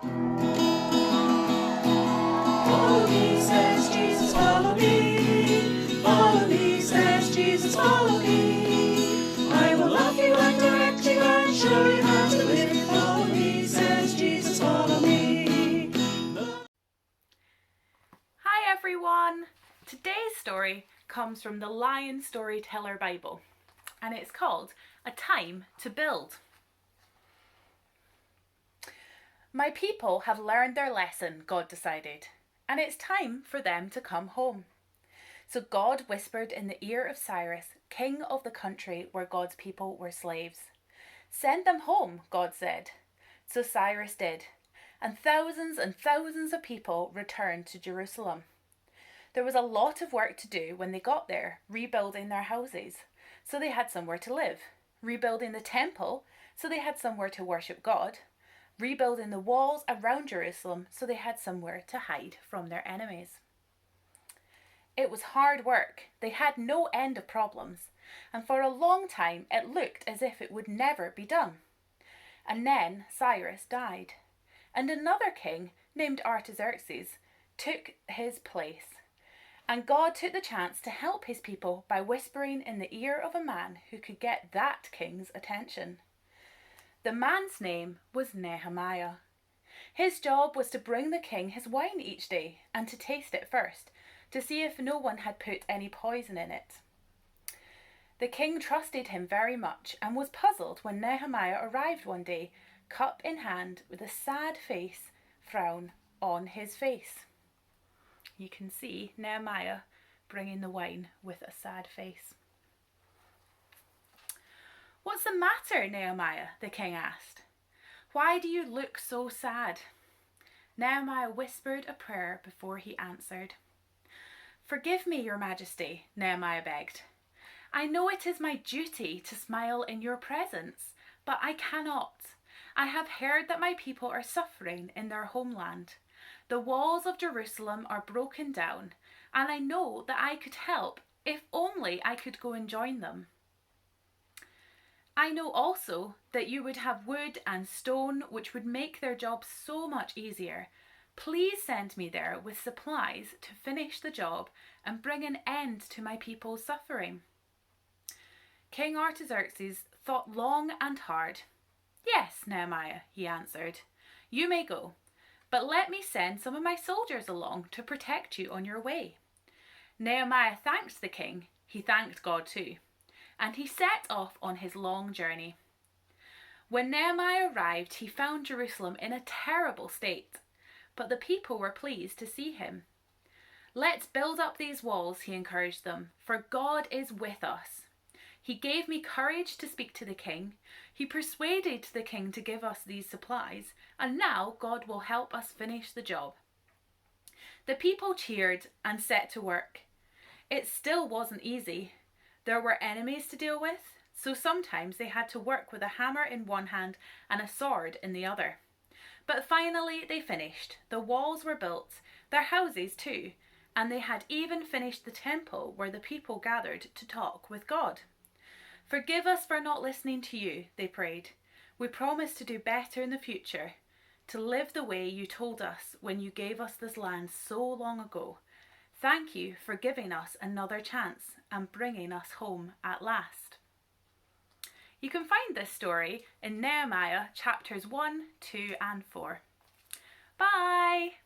Follow me, says Jesus, follow me. Follow me, says Jesus, follow me. I will love you and direct you and show you how to live. Follow me, says Jesus, follow me. Hi everyone! Today's story comes from the Lion Storyteller Bible, and it's called A Time to Build. My people have learned their lesson, God decided, and it's time for them to come home. So God whispered in the ear of Cyrus, king of the country where God's people were slaves. Send them home, God said. So Cyrus did, and thousands of people returned to Jerusalem. There was a lot of work to do when they got there, rebuilding their houses, so they had somewhere to live, rebuilding the temple, so they had somewhere to worship God, rebuilding the walls around Jerusalem, so they had somewhere to hide from their enemies. It was hard work. They had no end of problems, and for a long time it looked as if it would never be done. And then Cyrus died, and another king named Artaxerxes took his place. And God took the chance to help his people by whispering in the ear of a man who could get that king's attention. The man's name was Nehemiah. His job was to bring the king his wine each day and to taste it first, to see if no one had put any poison in it. The king trusted him very much and was puzzled when Nehemiah arrived one day, cup in hand, with a sad frown on his face. You can see Nehemiah bringing the wine with a sad face. "What's the matter, Nehemiah?" the king asked. "Why do you look so sad?" Nehemiah whispered a prayer before he answered. "Forgive me, your majesty," Nehemiah begged. "I know it is my duty to smile in your presence, but I cannot. I have heard that my people are suffering in their homeland. The walls of Jerusalem are broken down, and I know that I could help if only I could go and join them. I know also that you would have wood and stone, which would make their job so much easier. Please send me there with supplies to finish the job and bring an end to my people's suffering." King Artaxerxes thought long and hard. "Yes, Nehemiah," he answered, "you may go, but let me send some of my soldiers along to protect you on your way." Nehemiah thanked the king. He thanked God too, and he set off on his long journey. When Nehemiah arrived, he found Jerusalem in a terrible state, but the people were pleased to see him. "Let's build up these walls," he encouraged them, "for God is with us. He gave me courage to speak to the king. He persuaded the king to give us these supplies, and now God will help us finish the job." The people cheered and set to work. It still wasn't easy. There were enemies to deal with, so sometimes they had to work with a hammer in one hand and a sword in the other. But finally they finished. The walls were built, their houses too, and they had even finished the temple where the people gathered to talk with God. "Forgive us for not listening to you," they prayed. "We promise to do better in the future, to live the way you told us when you gave us this land so long ago. Thank you for giving us another chance and bringing us home at last." You can find this story in Nehemiah chapters 1, 2 and 4. Bye!